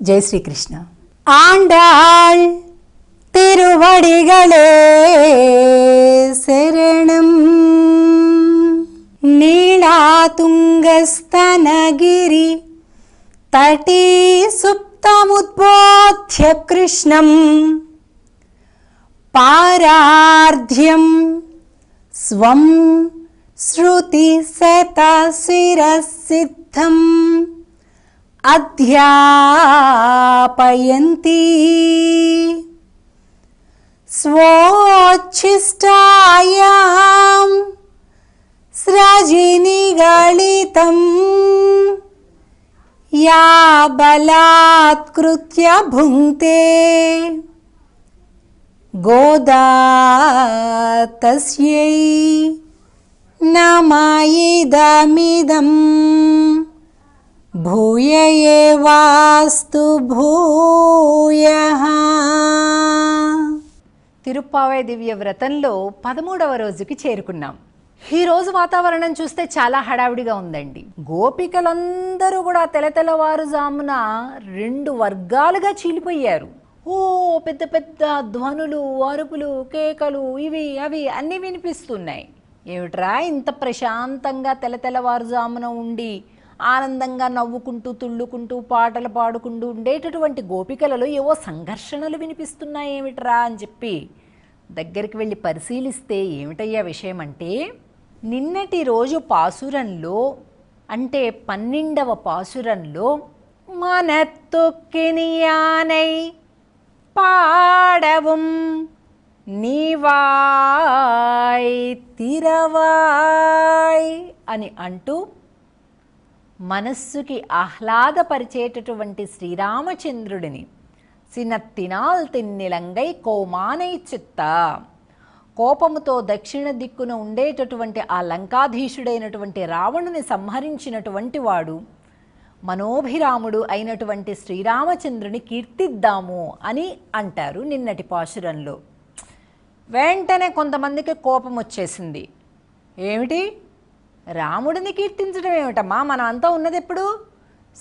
ஜெய் ஸ்ரீ கிருஷ்ணா. ஆண்டாள் திருவடிகளே சரணம். நீளாதுங்கஸ்தனகிரி தட்டி சுப்தமுத்போத்ய கிருஷ்ணம் பாரார்ధ్యం స్వం శృతి శతశిరసిద్ధం అధ్యాపయంతి స్వోచ్ఛిష్టాయాం స్రజినిగళితం యా బలాత్కృత్య భుంక్తే గోదా తస్యై నమః భూయ ఏవాస్తు భూయః. తిరుప్పావై దివ్య వ్రతంలో 13వ రోజుకి చేరుకున్నాం. ఈ రోజు వాతావరణం చూస్తే చాలా హడావిడిగా ఉందండి. గోపికలందరూ కూడా తెల్లవారుజామున 2 వర్గాలుగా చీలిపోయారు. పెద్ద పెద్ద ధ్వనులు, అరుపులు, కేకలు, ఇవి అవి అన్నీ వినిపిస్తున్నాయి. ఏమిట్రా ఇంత ప్రశాంతంగా తెల్లవారుజామున ఉండి ఆనందంగా నవ్వుకుంటూ తుళ్ళుకుంటూ పాటలు పాడుకుంటూ ఉండేటటువంటి గోపికలలో ఏవో సంఘర్షణలు వినిపిస్తున్నాయి ఏమిట్రా అని చెప్పి దగ్గరికి వెళ్ళి పరిశీలిస్తే ఏమిటయ్యా విషయం అంటే, నిన్నటి రోజు పాసురంలో అంటే 12వ పాసురంలో మనత్తొక్కిని యానై పాడவும் నీవాయ్ తిరవాయ్ అని అంటూ మనస్సుకి ఆహ్లాదపరిచేటటువంటి శ్రీరామచంద్రుడిని సినత్తినాల్ తిన్నిలంగై కోమానై చిత్త, కోపముతో దక్షిణ దిక్కున ఉండేటటువంటి ఆ లంకాధీశుడైనటువంటి రావణుని సంహరించినటువంటి వాడు మనోభిరాముడు అయినటువంటి శ్రీరామచంద్రుని కీర్తిద్దాము అని అంటారు నిన్నటి పాశురంలో. వెంటనే కొంతమందికి కోపం వచ్చేసింది. ఏమిటి, రాముడిని కీర్తించడం ఏమిటమ్మా, మనం అంతా ఉన్నది ఎప్పుడు?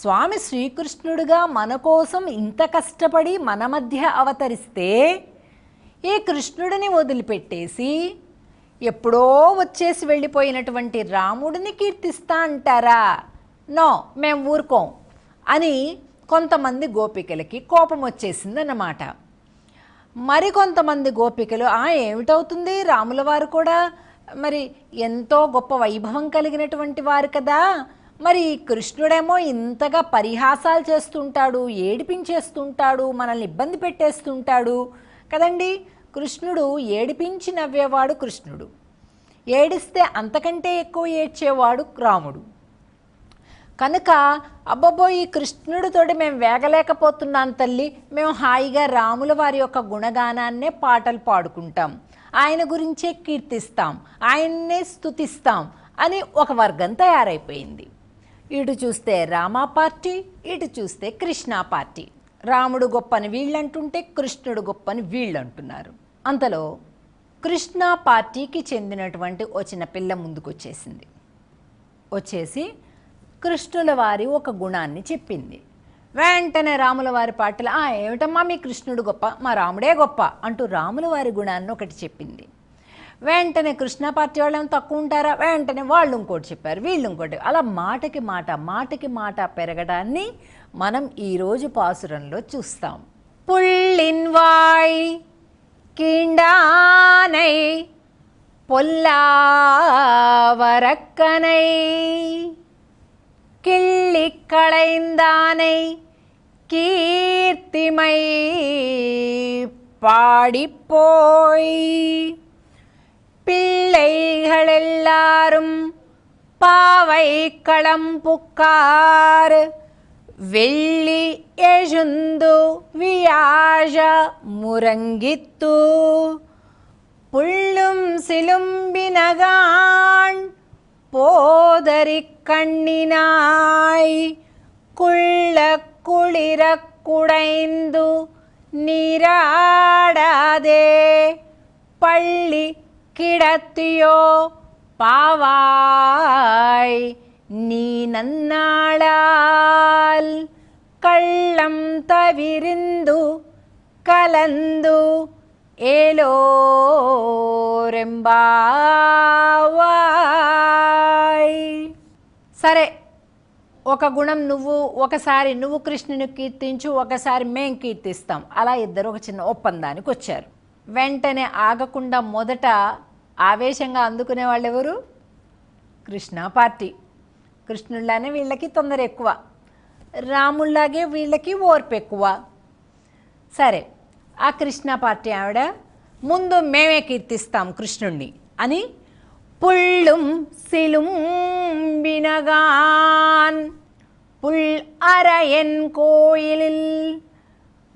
స్వామి శ్రీకృష్ణుడిగా మన కోసం ఇంత కష్టపడి మన మధ్య అవతరిస్తే ఈ కృష్ణుడిని వదిలిపెట్టేసి ఎప్పుడో వచ్చేసి వెళ్ళిపోయినటువంటి రాముడిని కీర్తిస్తా అంటారా? నో, మేము ఊరుకోం అని కొంతమంది గోపికలకి కోపం వచ్చేసిందన్నమాట. మరికొంతమంది గోపికలు ఏమిటవుతుంది, రాముల వారు కూడా మరి ఎంతో గొప్ప వైభవం కలిగినటువంటి వారు కదా, మరి కృష్ణుడేమో ఇంతగా పరిహాసాలు చేస్తుంటాడు, ఏడిపించేస్తుంటాడు, మనల్ని ఇబ్బంది పెట్టేస్తుంటాడు కదండి. కృష్ణుడు ఏడిపించి నవ్వేవాడు కృష్ణుడు, ఏడిస్తే అంతకంటే ఎక్కువ ఏడ్చేవాడు రాముడు. కనుక అబ్బబ్బో ఈ కృష్ణుడితోటి మేము వేగలేకపోతున్నాం తల్లి, మేము హాయిగా రాముల వారి యొక్క గుణగానాన్నే పాటలు పాడుకుంటాం, ఆయన గురించే కీర్తిస్తాం, ఆయన్నే స్తుతిస్తాం అని ఒక వర్గం తయారైపోయింది. ఇటు చూస్తే రామా పార్టీ, ఇటు చూస్తే కృష్ణ పార్టీ. రాముడు గొప్పని వీళ్ళంటుంటే కృష్ణుడు గొప్పని వీళ్ళు అంటున్నారు. అంతలో కృష్ణ పార్టీకి చెందినటువంటి ఓ చిన్న పిల్ల ముందుకు వచ్చేసి కృష్ణుల వారి ఒక గుణాన్ని చెప్పింది. వెంటనే రాముల వారి పాటలు ఏమిటమ్మా మీ కృష్ణుడు గొప్ప, మా రాముడే గొప్ప అంటూ రాముల వారి గుణాన్ని ఒకటి చెప్పింది. వెంటనే కృష్ణ పార్టీ వాళ్ళని తక్కువ ఉంటారా, వెంటనే వాళ్ళు ఇంకోటి చెప్పారు, వీళ్ళు ఇంకోటి, అలా మాటకి మాట పెరగడాన్ని మనం ఈరోజు పాసురంలో చూస్తాం. పుళ్ళిన్వాయ్ కీండానై పొల్లావరక్కనై கிள்ளிக்களைந்தானை கீர்த்திமை பாடிப்போய் பிள்ளைகளெல்லாரும் பாவை களம்புக்கார் வெள்ளி எழுந்து வியாழ முரங்கித்து புள்ளும் சிலும்பினகான் போதரி கண்ணினாய் குள்ள குளிர குடைந்து நீராடாதே பள்ளி கிடத்தியோ பாவாய் நீ நன்னாளால் కళ్ళం తవిరిందు కలందు ఏలో రెంబావాయ్. సరే, ఒక గుణం ఒకసారి నువ్వు కృష్ణుని కీర్తించు, ఒకసారి మేం కీర్తిస్తాం. అలా ఇద్దరు ఒక చిన్న ఒప్పందానికి వచ్చారు. వెంటనే ఆగకుండా మొదట ఆవేశంగా అందుకునే వాళ్ళు ఎవరు? కృష్ణ పార్టీ. కృష్ణుడిలానే వీళ్ళకి తొందర ఎక్కువ, రాముళ్లాగే వీళ్ళకి ఓర్పు ఎక్కువ. సరే, ఆ కృష్ణ పార్టీ ఆవిడ ముందు మేమే కీర్తిస్తాం కృష్ణుణ్ణి అని పుళ్ళుం సిలుం బినగాన్ పుల్ అరయన్ కోయిలిల్.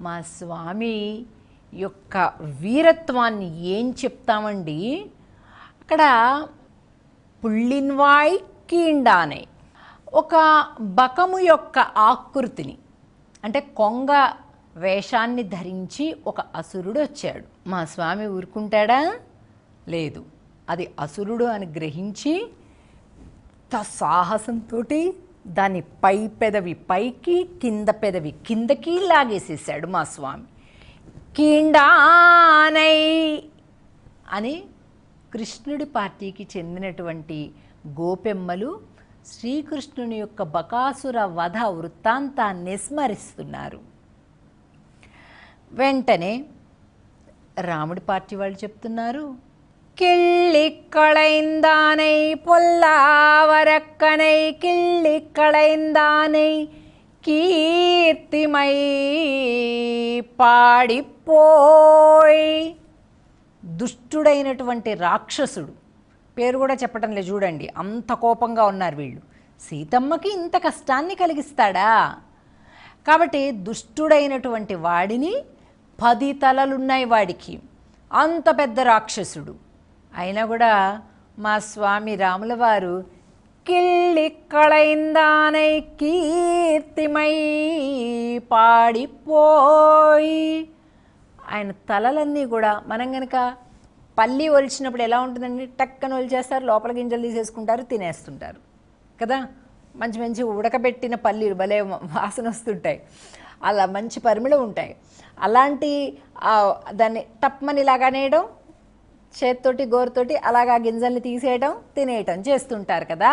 మా స్వామి యొక్క వీరత్వాన్ని ఏం చెప్తామండి. అక్కడ పుళ్ళిన్వాయ్ కీండానే, ఒక బకము యొక్క ఆకృతిని, అంటే కొంగ వేషాన్ని ధరించి ఒక అసురుడు వచ్చాడు. మా స్వామి ఊరుకుంటాడా? లేదు. అది అసురుడు అని గ్రహించి సాహసంతో దాని పై పెదవి పైకి, కింద పెదవి కిందకి లాగేసేసాడు మా స్వామి. కీండానై అని కృష్ణుడి పార్టీకి చెందినటువంటి గోపెమ్మలు శ్రీకృష్ణుని యొక్క బకాసుర వధ వృత్తాంతాన్ని స్మరిస్తున్నారు. వెంటనే రాముడి పార్టీ వాళ్ళు చెప్తున్నారు, கிள்ளிக்களைந்தானை பொல்லாவரக்கனை கிள்ளிக்களைந்தானை కీర్తిమై పాడిపోయ్. దుష్టుడైనటువంటి రాక్షసుడు, పేరు కూడా చెప్పటం లేదు చూడండి, అంత కోపంగా ఉన్నారు వీళ్ళు. సీతమ్మకి ఇంత కష్టాన్ని కలిగిస్తాడా? కాబట్టి దుష్టుడైనటువంటి వాడిని 10 తలలున్నాయి వాడికి, అంత పెద్ద రాక్షసుడు. అయినా కూడా మా స్వామి రాముల వారు కిళ్ళిక్కళైందానై కీర్తిమై పాడిపోయి, ఆయన తలలన్నీ కూడా మనం కనుక పల్లి ఒలిచినప్పుడు ఎలా ఉంటుందండి, టక్కన ఒలిచేస్తారు, లోపల గింజలు తీసేసుకుంటారు, తినేస్తుంటారు కదా. మంచి మంచి ఉడకబెట్టిన పల్లీలు భలే వాసన వస్తుంటాయి, అలా మంచి పరిమళం ఉంటాయి. అలాంటి దాన్ని టప్మని ఇలాగనేయడం, చేత్తోటి గోరుతోటి అలాగా గింజల్ని తీసేయడం, తినేయటం చేస్తుంటారు కదా.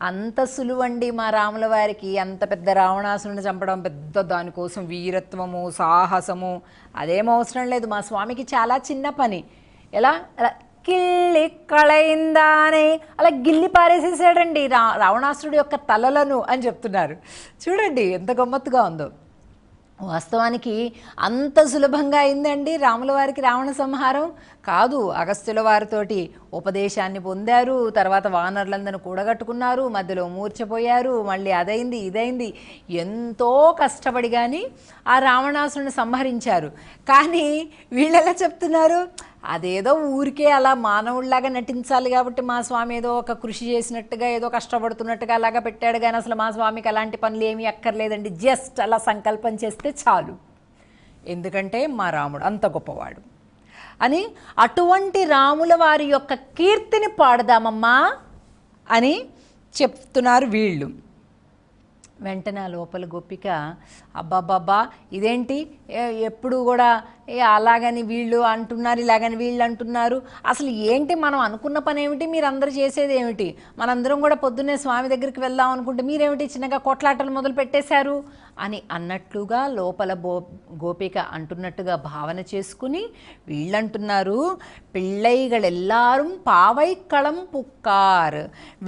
అంత సులువండి మా రాముల వారికి. అంత పెద్ద రావణాసురుని చంపడం పెద్ద దానికోసం వీరత్వము సాహసము అదేం అవసరం లేదు. మా స్వామికి చాలా చిన్న పని. ఎలా అలా కిళ్ళి కళయిందానే అలా గిల్లి పారేసేసాడండి రావణాసురుడు యొక్క తలలను అని చెప్తున్నారు. చూడండి ఎంత గమ్మత్తుగా ఉందో. వాస్తవానికి అంత సులభంగా అయిందండి రాముల వారికి రావణ సంహారం కాదు. అగస్త్యుల వారితోటి ఉపదేశాన్ని పొందారు, తర్వాత వానరులందరూ కూడగట్టుకున్నారు, మధ్యలో మూర్ఛపోయారు, మళ్ళీ అదైంది ఇదైంది, ఎంతో కష్టపడి కానీ ఆ రావణాసురుని సంహరించారు. కానీ వీళ్ళెలా చెప్తున్నారు, అదేదో ఊరికే అలా మానవుడిలాగా నటించాలి కాబట్టి మా స్వామి ఏదో ఒక కృషి చేసినట్టుగా ఏదో కష్టపడుతున్నట్టుగా అలాగా పెట్టాడు, కానీ అసలు మా స్వామికి అలాంటి పనులు ఏమీ అక్కర్లేదండి, జస్ట్ అలా సంకల్పం చేస్తే చాలు, ఎందుకంటే మా రాముడు అంత గొప్పవాడు అని. అటువంటి రాముల వారి యొక్క కీర్తిని పాడదామమ్మా అని చెప్తున్నారు వీళ్ళు. వెంటనే లోపల గోపిక అబ్బాబ్బాబ్బా ఇదేంటి ఎప్పుడు కూడా అలాగని వీళ్ళు అంటున్నారు, ఇలాగని వీళ్ళు అంటున్నారు, అసలు ఏంటి మనం అనుకున్న పని ఏమిటి, మీరందరూ చేసేది ఏమిటి, మనందరం కూడా పొద్దున్నే స్వామి దగ్గరికి వెళ్దాం అనుకుంటే మీరేమిటి చిన్నగా కొట్లాటలు మొదలు పెట్టేశారు అని అన్నట్లుగా లోపల గోపిక అంటున్నట్టుగా భావన చేసుకుని వీళ్ళంటున్నారు, పిళ్ళైగళ్ ఎల్లాரும் పావైక్కళం పుక్కార్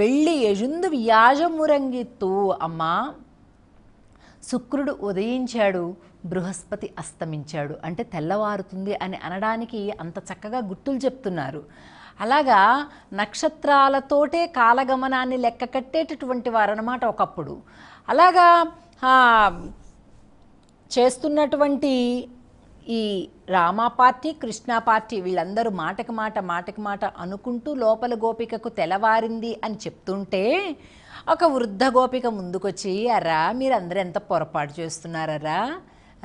వెళ్ళి ఎజుందు వ్యాజమురంగిత్తు. అమ్మా, శుక్రుడు ఉదయించాడు, బృహస్పతి అస్తమించాడు, అంటే తెల్లవారుతుంది అని అనడానికి అంత చక్కగా గుర్తులు చెప్తున్నారు. అలాగా నక్షత్రాలతోటే కాలగమనాన్ని లెక్క కట్టేటటువంటి వారన్నమాట ఒకప్పుడు. అలాగా చేస్తున్నటువంటి ఈ రామ పార్టీ కృష్ణ పార్టీ వీళ్ళందరూ మాటకి మాట అనుకుంటూ లోపల గోపికకు తెల్లవారింది అని చెప్తుంటే ఒక వృద్ధ గోపిక ముందుకొచ్చి, అరా మీరందరూ ఎంత పొరపాటు చేస్తున్నారరా,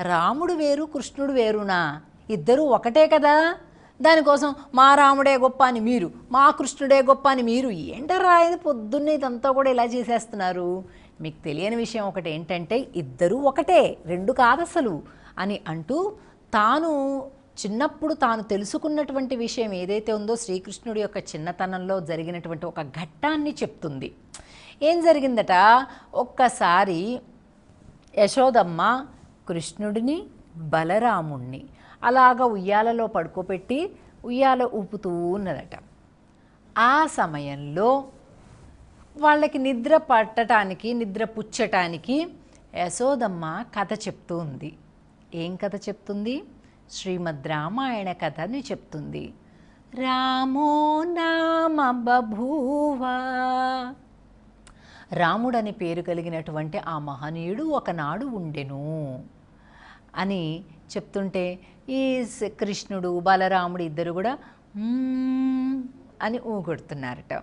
రాముడు వేరు కృష్ణుడు వేరునా, ఇద్దరూ ఒకటే కదా, దానికోసం మా రాముడే గొప్ప అని మీరు, మా కృష్ణుడే గొప్ప అని మీరు, ఏంటరా ఇది పొద్దున్నే ఇదంతా కూడా ఇలా చేసేస్తున్నారు, మీకు తెలియని విషయం ఒకటి ఏంటంటే ఇద్దరూ ఒకటే, రెండు కాదసలు అని అంటూ తాను చిన్నప్పుడు తాను తెలుసుకున్నటువంటి విషయం ఏదైతే ఉందో శ్రీకృష్ణుడి యొక్క చిన్నతనంలో జరిగినటువంటి ఒక ఘట్టాన్ని చెప్తుంది. ఏం జరిగిందట, ఒక్కసారి యశోదమ్మ కృష్ణుడిని బలరాముణ్ణి అలాగ ఉయ్యాలలో పడుకోబెట్టి ఉయ్యాల ఊపుతూ ఉన్నదట. ఆ సమయంలో వాళ్ళకి నిద్ర పట్టడానికి, నిద్ర పుచ్చటానికి యశోదమ్మ కథ చెప్తూ ఉంది. ఏం కథ చెప్తుంది? శ్రీమద్ రామాయణ కథని చెప్తుంది. రామో నామ బభూవ, రాముడని పేరు కలిగినటువంటి ఆ మహనీయుడు ఒకనాడు ఉండెను అని చెప్తుంటే ఈ కృష్ణుడు బలరాముడు ఇద్దరు కూడా అని ఊగొడుతున్నారట.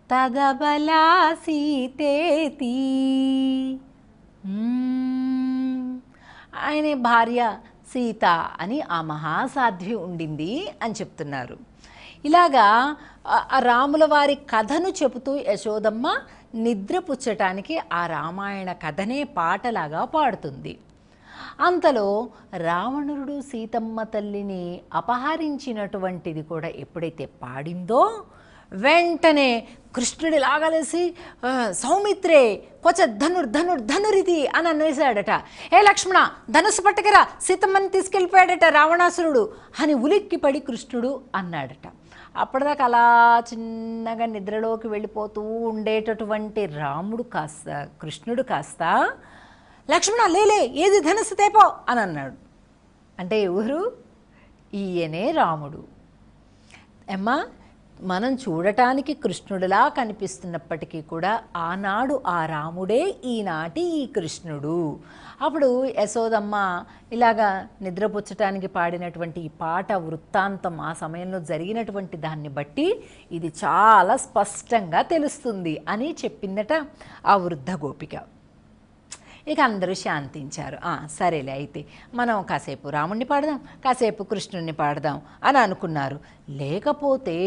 తదబలా సీతేతి, ఆయన భార్య సీత అని ఆ మహాసాధ్వి ఉండింది అని చెప్తున్నారు. ఇలాగా రాముల వారి కథను చెబుతూ యశోదమ్మ నిద్రపుచ్చటానికి ఆ రామాయణ కథనే పాటలాగా పాడుతుంది. అంతలో రావణుడు సీతమ్మ తల్లిని అపహరించినటువంటిది కూడా ఎప్పుడైతే పాడిందో వెంటనే కృష్ణుడి లాగలేసి సౌమిత్రే కొచ ధనురిది అని అనేసాడట. ఏ లక్ష్మణ, ధనుసు పట్టుకురా, సీతమ్మని తీసుకెళ్ళిపోయాడట రావణాసురుడు అని ఉలిక్కిపడి కృష్ణుడు అన్నాడట. అప్పటిదాకా అలా చిన్నగా నిద్రలోకి వెళ్ళిపోతూ ఉండేటటువంటి రాముడు కాస్త, కృష్ణుడు కాస్త లక్ష్మణ లేలే, ఏది ధనుసు తేపో అని అన్నాడు. అంటే ఎవరు? ఈయనే రాముడు. అమ్మా, మనం చూడటానికి కృష్ణుడిలా కనిపిస్తున్నప్పటికీ కూడా ఆనాడు ఆ రాముడే ఈనాటి ఈ కృష్ణుడు. అప్పుడు యశోదమ్మ ఇలాగా నిద్రపుచ్చటానికి పాడినటువంటి ఈ పాట వృత్తాంతం ఆ సమయంలో జరిగినటువంటి దాన్ని బట్టి ఇది చాలా స్పష్టంగా తెలుస్తుంది అని చెప్పిందట ఆ వృద్ధ గోపిక. ఇక అందరూ శాంతించారు. సరేలే, అయితే మనం కాసేపు రాముణ్ణి పాడదాం, కాసేపు కృష్ణుణ్ణి పాడదాం అని అనుకున్నారు. లేకపోతే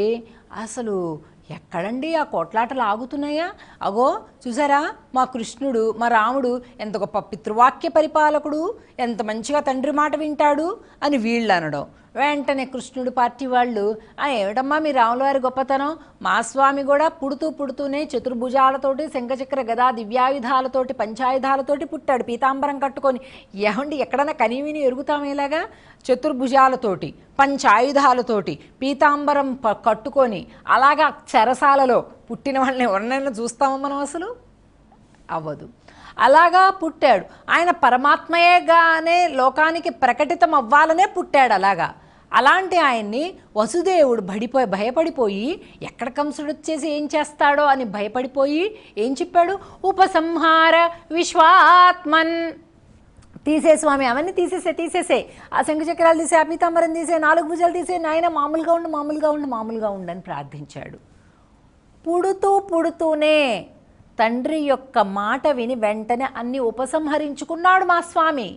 అసలు ఎక్కడండి ఆ కోట్లాటలు ఆగుతున్నాయా? అగో చూసారా, మా కృష్ణుడు, మా రాముడు ఎంత గొప్ప పితృవాక్య పరిపాలకుడు, ఎంత మంచిగా తండ్రి మాట వింటాడు అని వీళ్ళు అనడం. వెంటనే కృష్ణుడు పార్టీ వాళ్ళు, ఏమిటమ్మా మీ రాముల వారి గొప్పతనం, మా స్వామి కూడా పుడుతూనే చతుర్భుజాలతోటి శంఖచక్ర గదా దివ్యాయుధాలతోటి పంచాయుధాలతోటి పుట్టాడు, పీతాంబరం కట్టుకొని. ఏమండి, ఎక్కడన్నా కనీవిని ఎరుగుతామేలాగా? చతుర్భుజాలతోటి పంచాయుధాలతోటి పీతాంబరం కట్టుకొని అలాగా చెరసాలలో పుట్టిన వాళ్ళని ఎవరినైనా చూస్తామో మనం? అసలు అవ్వదు. అలాగా పుట్టాడు ఆయన, పరమాత్మయేగానే లోకానికి ప్రకటితం అవ్వాలనే పుట్టాడు. అలాంటి ఆయన్ని వసుదేవుడు భయపడిపోయి ఎక్కడ కంసుడు వచ్చేసి ఏం చేస్తాడో అని భయపడిపోయి ఏం చెప్పాడు? ఉపసంహార విశ్వాత్మన్, తీసే స్వామి, అవన్నీ తీసేసే, ఆ శంఖచక్రాలు తీసే, ఆ పీతాంబరం తీసే, 4 భుజాలు తీసే, నాయన మామూలుగా ఉండు అని ప్రార్థించాడు. పుడుతూనే తండ్రి యొక్క మాట విని వెంటనే అన్ని ఉపసంహరించుకున్నాడు మా స్వామి.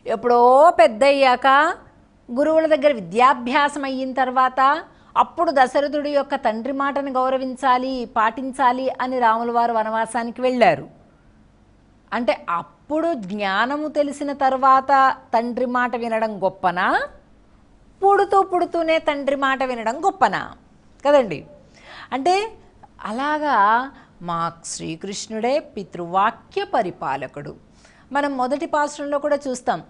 ఎప్పుడో పెద్దయ్యాక గురువుల దగ్గర విద్యాభ్యాసం అయిన తర్వాత అప్పుడు దశరథుడి యొక్క తండ్రి మాటను గౌరవించాలి, పాటించాలి అని రాముల వారు వనవాసానికి వెళ్ళారు. అంటే అప్పుడు జ్ఞానము తెలిసిన తర్వాత తండ్రి మాట వినడం గొప్పనా, పుడుతూనే తండ్రి మాట వినడం గొప్పనా? కదండి. అంటే అలాగా మా శ్రీకృష్ణుడే పితృవాక్య పరిపాలకుడు. మనం మొదటి పాశ్రంలో కూడా చూస్తాం,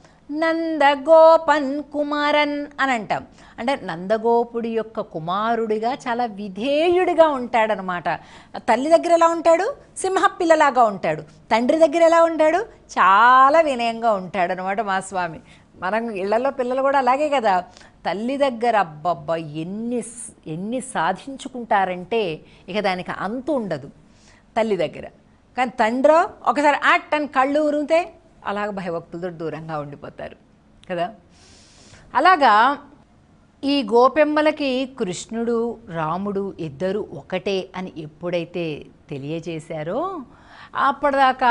నందగోపన్ కుమారన్ అని అంటాం. అంటే నందగోపుడి యొక్క కుమారుడిగా చాలా విధేయుడిగా ఉంటాడనమాట. తల్లి దగ్గర ఎలా ఉంటాడు? సింహపిల్లలాగా ఉంటాడు. తండ్రి దగ్గర ఎలా ఉంటాడు? చాలా వినయంగా ఉంటాడనమాట మా స్వామి. మనం ఇళ్లలో పిల్లలు కూడా అలాగే కదా, తల్లి దగ్గర అబ్బబ్బా ఎన్ని సాధించుకుంటారంటే ఇక దానికి అంతు ఉండదు తల్లి దగ్గర. కానీ తండ్రో ఒకసారి అని కళ్ళు ఉరిగితే అలాగ భయభక్తులతో దూరంగా ఉండిపోతారు కదా. అలాగా ఈ గోపెమ్మలకి కృష్ణుడు రాముడు ఇద్దరు ఒకటే అని ఎప్పుడైతే తెలియజేశారో అప్పటిదాకా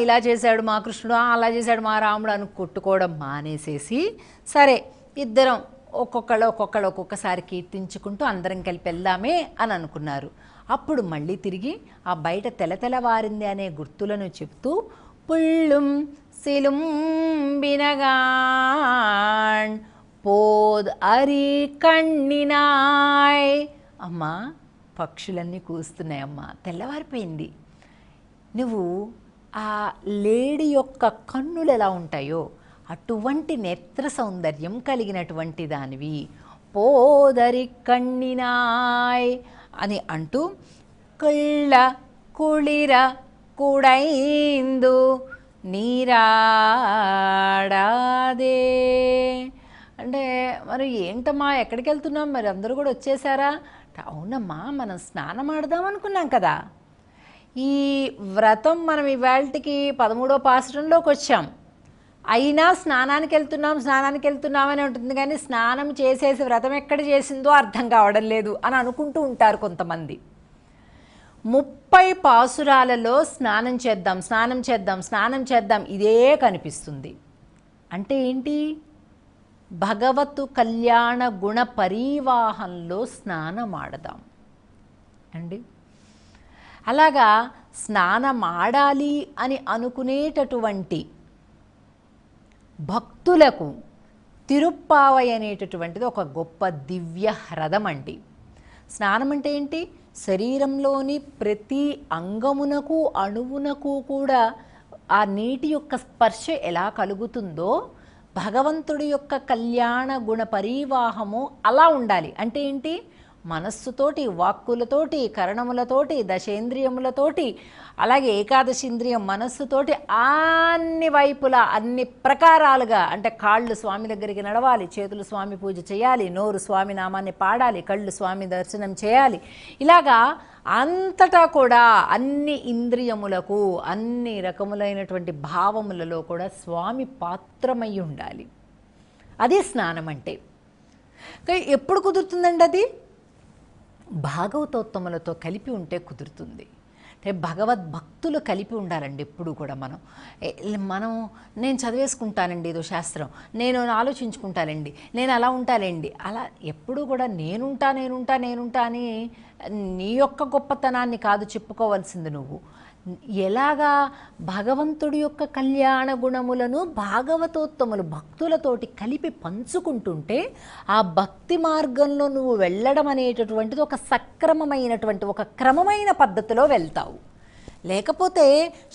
ఇలా చేశాడు మా కృష్ణుడు, అలా చేశాడు మా రాముడు అని కొట్టుకోవడం మానేసేసి, సరే ఇద్దరం ఒక్కొక్కసారి కీర్తించుకుంటూ అందరం కలిపి వెళ్దామే అని అనుకున్నారు. అప్పుడు మళ్ళీ తిరిగి ఆ బయట తెలతెలవారింది అనే గుర్తులను చెప్తూ పుళ్ళుం సిలుం బినగాన్ పోద్ అరి కణ్ణినాయ్. అమ్మా పక్షులన్నీ కూస్తున్నాయమ్మా, తెల్లవారిపోయింది. నువ్వు ఆ లేడి యొక్క కన్నులు ఎలా ఉంటాయో అటువంటి నేత్ర సౌందర్యం కలిగినటువంటి దానివి. పోదరి కణ్ణినాయ్ అని అంటూ కళ్ళ కుళిర కుడైందు నీరాడాదే. అంటే మరి ఏంటమ్మా ఎక్కడికి వెళ్తున్నాం, మరి అందరూ కూడా వచ్చేసారా? అవునమ్మా, మనం స్నానం ఆడదాం అనుకున్నాం కదా. ఈ వ్రతం మనం ఇవాళకి 13వ పాసురంలోకి వచ్చాం. అయినా స్నానానికి వెళ్తున్నామని ఉంటుంది, కానీ స్నానం చేసేసి వ్రతం ఎక్కడ చేసిందో అర్థం కావడం లేదు అని అనుకుంటూ ఉంటారు కొంతమంది. 30 పాసురాలలో స్నానం చేద్దాం ఇదే కనిపిస్తుంది. అంటే ఏంటి? భగవతు కళ్యాణ గుణ పరివాహంలో స్నానమాడదాం అండి. అలాగా స్నానమాడాలి అని అనుకునేటటువంటి భక్తులకు తిరుప్పావై అనేటటువంటిది ఒక గొప్ప దివ్య హ్రదం అండి. స్నానం అంటే ఏంటి? శరీరంలోని ప్రతి అంగమునకు అణువునకు కూడా ఆ నీటి యొక్క స్పర్శ ఎలా కలుగుతుందో భగవంతుడి యొక్క కళ్యాణ గుణ పరివాహము అలా ఉండాలి. అంటే ఏంటి? మనస్సుతోటి, వాక్కులతోటి, కరణములతోటి, దశేంద్రియములతోటి, అలాగే ఏకాదశేంద్రియం మనస్సుతోటి అన్ని వైపులా అన్ని ప్రకారాలుగా, అంటే కాళ్ళు స్వామి దగ్గరికి నడవాలి, చేతులు స్వామి పూజ చేయాలి, నోరు స్వామి నామాన్ని పాడాలి, కళ్ళు స్వామి దర్శనం చేయాలి. ఇలాగా అంతటా కూడా అన్ని ఇంద్రియములకు అన్ని రకములైనటువంటి భావములలో కూడా స్వామి పాత్రమై ఉండాలి. అది స్నానం అంటే. ఎప్పుడు కుదురుతుందండి అది? భాగవతోత్తములతో కలిపి ఉంటే కుదురుతుంది. అంటే భగవద్భక్తులు కలిపి ఉండాలండి ఎప్పుడు కూడా. నేను చదివేసుకుంటానండి ఏదో శాస్త్రం, నేను ఆలోచించుకుంటానండి, నేను అలా ఉంటానండి, అలా ఎప్పుడు కూడా నేనుంటా అని నీ యొక్క గొప్పతనాన్ని కాదు చెప్పుకోవాల్సింది. నువ్వు ఎలాగా భగవంతుడి యొక్క కళ్యాణ గుణములను భాగవతోత్తములు భక్తులతోటి కలిపి పంచుకుంటుంటే ఆ భక్తి మార్గంలో నువ్వు వెళ్ళడం అనేటటువంటిది ఒక సక్రమమైనటువంటి ఒక క్రమమైన పద్ధతిలో వెళ్తావు. లేకపోతే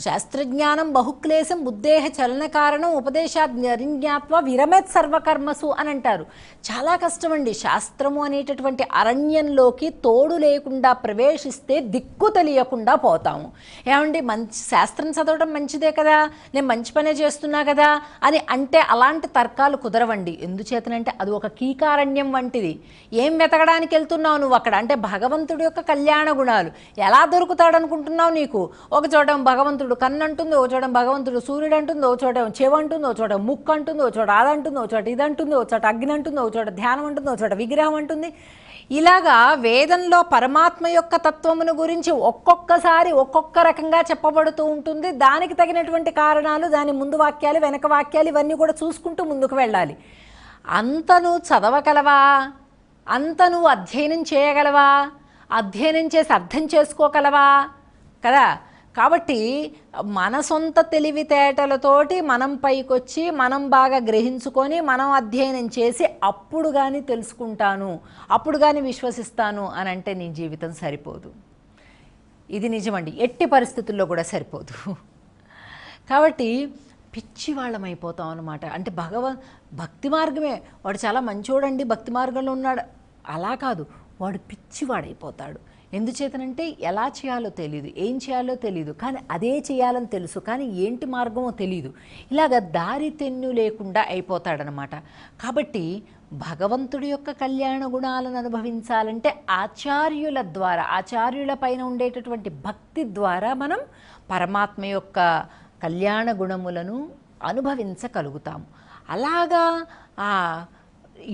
శాస్త్రజ్ఞానం బహుక్లేశం బుద్ధేహ చలన కారణం ఉపదేశాజ్ఞాత్వ విరమేత్ సర్వకర్మసు అని అంటారు. చాలా కష్టమండి. శాస్త్రము అనేటటువంటి అరణ్యంలోకి తోడు లేకుండా ప్రవేశిస్తే దిక్కు తెలియకుండా పోతాము. ఏమండి, మంచి శాస్త్రం చదవడం మంచిదే కదా, నేను మంచి పనే చేస్తున్నా కదా అని అంటే అలాంటి తర్కాలు కుదరవండి. ఎందుచేతనంటే అది ఒక కీకారణ్యం వంటిది. ఏం వెతకడానికి వెళ్తున్నావు నువ్వు అక్కడ? అంటే భగవంతుడి యొక్క కళ్యాణ గుణాలు ఎలా దొరుకుతాడు అనుకుంటున్నావు? నీకు ఒక చోట భగవంతుడు కన్ను అంటుంది, ఒక చోట భగవంతుడు సూర్యుడు అంటుంది, ఒక చోట చెవి అంటుంది, ఒక చోట ముక్కు అంటుంది, ఒక చోట అదంటుంది, ఒక చోట ఇదంటుంది, ఒక చోట అగ్ని అంటుంది, ఒక చోట ధ్యానం అంటుంది, ఒక చోట విగ్రహం అంటుంది. ఇలాగా వేదంలో పరమాత్మ యొక్క తత్వమును గురించి ఒక్కొక్కసారి ఒక్కొక్క రకంగా చెప్పబడుతూ ఉంటుంది. దానికి తగినటువంటి కారణాలు, దాని ముందు వాక్యాలు వెనక వాక్యాలు ఇవన్నీ కూడా చూసుకుంటూ ముందుకు వెళ్ళాలి. అంత నువ్వు చదవగలవా? అంత నువ్వు అధ్యయనం చేయగలవా? అధ్యయనం చేసి అర్థం చేసుకోగలవా కదా? కాబట్టి మన సొంత తెలివితేటలతోటి మనం పైకొచ్చి మనం బాగా గ్రహించుకొని మనం అధ్యయనం చేసి అప్పుడు కానీ తెలుసుకుంటాను, అప్పుడు కానీ విశ్వసిస్తాను అని అంటే నీ జీవితం సరిపోదు. ఇది నిజమండి, ఎట్టి పరిస్థితుల్లో కూడా సరిపోదు. కాబట్టి పిచ్చివాళ్ళం అయిపోతాం అన్నమాట. అంటే భక్తి మార్గమే, వాడు చాలా మంచోడండి భక్తి మార్గంలో ఉన్నాడు అలా కాదు, వాడు పిచ్చివాడైపోతాడు. ఎందుచేతనంటే ఎలా చేయాలో తెలియదు, ఏం చేయాలో తెలియదు, కానీ అదే చేయాలని తెలుసు, కానీ ఏంటి మార్గమో తెలియదు. ఇలాగ దారి తెన్ను లేకుండా అయిపోతాడనమాట. కాబట్టి భగవంతుడి యొక్క కళ్యాణ గుణాలను అనుభవించాలంటే ఆచార్యుల ద్వారా, ఆచార్యుల పైన ఉండేటటువంటి భక్తి ద్వారా మనం పరమాత్మ యొక్క కళ్యాణ గుణములను అనుభవించగలుగుతాము. అలాగా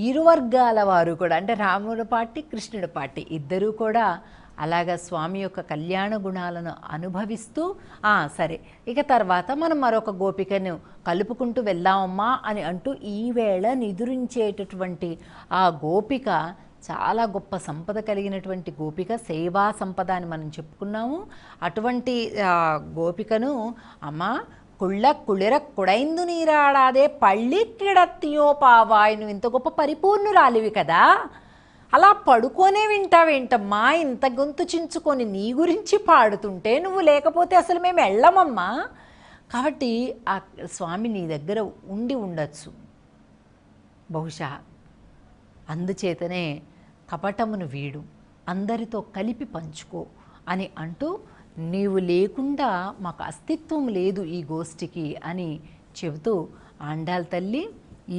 ఇరు వర్గాల వారు కూడా, అంటే రాముడి పార్టీ కృష్ణుడి పార్టీ ఇద్దరూ కూడా అలాగా స్వామి యొక్క కళ్యాణ గుణాలను అనుభవిస్తూ సరే ఇక తర్వాత మనం మరొక గోపికను కలుపుకుంటూ వెళ్దామమ్మా అని అంటూ ఈవేళ నిదురించేటటువంటి ఆ గోపిక చాలా గొప్ప సంపద కలిగినటువంటి గోపిక, సేవా సంపద అని మనం చెప్పుకున్నాము. అటువంటి గోపికను అమ్మా కుళ్ళ కుడైందు నీరాడాదే పళ్ళి కిడత్తియో పావాయ్, నువ్వు ఇంత గొప్ప పరిపూర్ణురాలివి కదా, అలా పడుకోనే వింటావేంటమ్మా, ఇంత గొంతు చించుకొని నీ గురించి పాడుతుంటే, నువ్వు లేకపోతే అసలు మేము వెళ్ళమమ్మా. కాబట్టి ఆ స్వామి నీ దగ్గర ఉండి ఉండొచ్చు బహుశా, అందుచేతనే కపటమును వీడు, అందరితో కలిపి పంచుకో అని అంటూ, నీవు లేకుండా మాకు అస్తిత్వం లేదు ఈ గోష్ఠికి అని చెబుతూ ఆండాళ్ తల్లి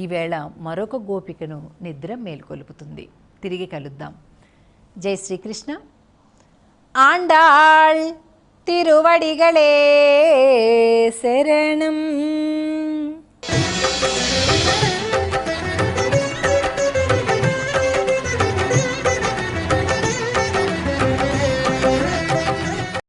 ఈవేళ మరొక గోపికను నిద్ర మేల్కొలుపుతుంది. తిరిగి కలుద్దాం. జై శ్రీకృష్ణ. ఆండాళ్ తిరువడిగళే శరణం.